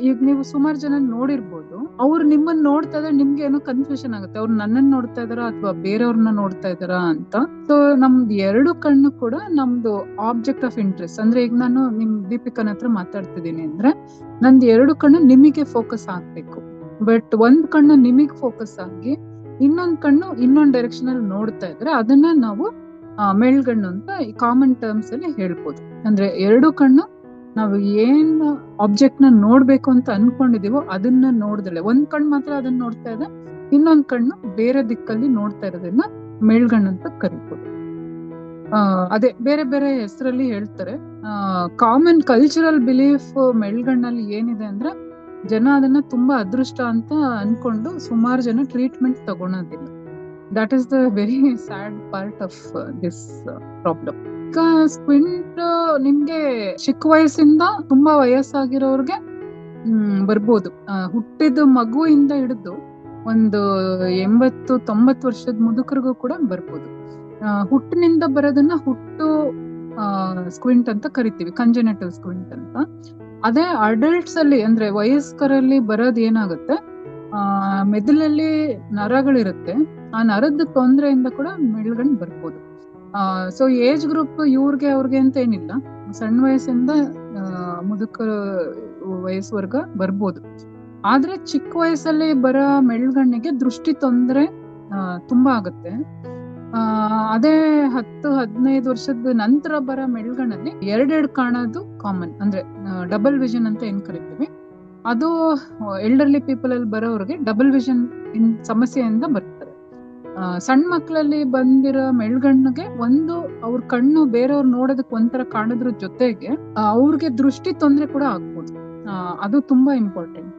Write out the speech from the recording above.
ಈಗ ನೀವು ಸುಮಾರು ಜನ ನೋಡಿರ್ಬೋದು, ಅವ್ರು ನಿಮ್ಮನ್ನ ನೋಡ್ತಾ ಇದ್ರೆ ನಿಮ್ಗೆ ಏನೋ ಕನ್ಫ್ಯೂಷನ್ ಆಗುತ್ತೆ, ಅವ್ರು ನನ್ನನ್ನ ನೋಡ್ತಾ ಇದಾರ ಅಥವಾ ಬೇರೆಯವ್ರನ್ನ ನೋಡ್ತಾ ಇದಾರ ಅಂತ. ಸೊ ನಮ್ದು ಎರಡು ಕಣ್ಣು ಕೂಡ ನಮ್ದು ಆಬ್ಜೆಕ್ಟ್ ಆಫ್ ಇಂಟ್ರೆಸ್ಟ್. ಅಂದ್ರೆ ಈಗ ನಾನು ನಿಮ್ ದೀಪಿಕನ ಹತ್ರ ಮಾತಾಡ್ತಿದ್ದೀನಿ ಅಂದ್ರೆ ನಂದು ಎರಡು ಕಣ್ಣು ನಿಮಗೆ ಫೋಕಸ್ ಆಗ್ಬೇಕು. ಬಟ್ ಒಂದ್ ಕಣ್ಣು ನಿಮಗ್ ಫೋಕಸ್ ಆಗಿ ಇನ್ನೊಂದ್ ಕಣ್ಣು ಇನ್ನೊಂದ್ ಡೈರೆಕ್ಷನ್ ಅಲ್ಲಿ ನೋಡ್ತಾ ಇದ್ರೆ ಅದನ್ನ ನಾವು ಮೇಲ್ಗಣ್ಣು ಅಂತ ಕಾಮನ್ ಟರ್ಮ್ಸ್ ಅಲ್ಲಿ ಹೇಳ್ಬೋದು. ಅಂದ್ರೆ ಎರಡು ಕಣ್ಣು ನಾವು ಏನ್ ಆಬ್ಜೆಕ್ಟ್ ನ ನೋಡ್ಬೇಕು ಅಂತ ಅನ್ಕೊಂಡಿದೀವೋ ಅದನ್ನ ನೋಡ್ದಲೆ ಒಂದ್ ಕಣ್ಣು ಮಾತ್ರ ಅದನ್ನ ನೋಡ್ತಾ ಇದೆ, ಇನ್ನೊಂದ್ ಕಣ್ಣು ಬೇರೆ ದಿಕ್ಕಲ್ಲಿ ನೋಡ್ತಾ ಇರೋದನ್ನ ಮೇಲ್ಗಣ್ಣು ಅಂತ ಕರಿಬೋದು. ಅದೇ ಬೇರೆ ಬೇರೆ ಹೆಸರಲ್ಲಿ ಹೇಳ್ತಾರೆ. ಕಾಮನ್ ಕಲ್ಚರಲ್ ಬಿಲೀಫ್ ಮೇಲ್ಗಣ್ಣಲ್ಲಿ ಏನಿದೆ ಅಂದ್ರೆ ಜನ ಅದನ್ನ ತುಂಬಾ ಅದೃಷ್ಟ ಅಂತ ಅನ್ಕೊಂಡು ಸುಮಾರು ಜನ ಟ್ರೀಟ್ಮೆಂಟ್ ತಗೊಳೋದಿಲ್ಲ. That is the very sad part of this problem. ಈಗ ಸ್ಕ್ವಿಂಟ್ ನಿಮ್ಗೆ ಚಿಕ್ಕ ವಯಸ್ಸಿಂದ ತುಂಬಾ ವಯಸ್ಸಾಗಿರೋರ್ಗೆ ಬರ್ಬೋದು. ಹುಟ್ಟಿದ ಮಗುವಿಂದ ಹಿಡಿದು ಒಂದು 80-90 ವರ್ಷದ ಮುದುಕರಿಗೂ ಕೂಡ ಬರ್ಬೋದು. ಹುಟ್ಟಿನಿಂದ ಬರೋದನ್ನ ಹುಟ್ಟು ಸ್ಕ್ವಿಂಟ್ ಅಂತ ಕರಿತೀವಿ, ಕಂಜೆನಿಟಲ್ ಸ್ಕ್ವಿಂಟ್ ಅಂತ. ಅದೇ ಅಡಲ್ಟ್ಸ್ ಅಲ್ಲಿ ಅಂದ್ರೆ ವಯಸ್ಕರಲ್ಲಿ ಬರೋದ್ ಏನಾಗುತ್ತೆ, ಮೆದುಳಲ್ಲಿ ನರಗಳಿರುತ್ತೆ, ಆ ನರದ ತೊಂದರೆಯಿಂದ ಕೂಡ ಮೇಲ್ಗಣ್ಣು ಬರ್ಬೋದು. ಸೊ ಏಜ್ ಗ್ರೂಪ್ ಅವ್ರಿಗೆ ಅಂತ ಏನಿಲ್ಲ, ಸಣ್ಣ ವಯಸ್ಸಿಂದ ಮುದುಕ ವಯಸ್ಸುವರ್ಗ ಬರ್ಬೋದು. ಆದ್ರೆ ಚಿಕ್ಕ ವಯಸ್ಸಲ್ಲಿ ಬರೋ ಮೆಲ್ಗಣ್ಣಿಗೆ ದೃಷ್ಟಿ ತೊಂದರೆ ತುಂಬಾ ಆಗುತ್ತೆ. ಅದೇ 10-15 ವರ್ಷದ ನಂತರ ಬರೋ ಮೆಲ್ಗಣ್ಣಲ್ಲಿ ಎರಡೆರಡು ಕಾಣೋದು ಕಾಮನ್. ಅಂದ್ರೆ ಡಬಲ್ ವಿಷನ್ ಅಂತ ಏನ್ ಕರಿತೀವಿ, ಅದು ಎಲ್ಡರ್ಲಿ ಪೀಪಲ್ ಅಲ್ಲಿ ಬರೋವ್ರಿಗೆ ಡಬಲ್ ವಿಷನ್ ಸಮಸ್ಯೆಯಿಂದ ಬರ್ತಾರೆ. ಸಣ್ಣ ಮಕ್ಕಳಲ್ಲಿ ಬಂದಿರೋ ಮೆಲ್ಗಣ್ಣಿಗೆ ಒಂದು ಅವ್ರ ಕಣ್ಣು ಬೇರೆಯವ್ರು ನೋಡೋದಕ್ಕೆ ಒಂಥರ ಕಾಣೋದ್ರ ಜೊತೆಗೆ ಅವ್ರಿಗೆ ದೃಷ್ಟಿ ತೊಂದರೆ ಕೂಡ ಆಗ್ಬೋದು. ಅದು ತುಂಬಾ ಇಂಪಾರ್ಟೆಂಟ್.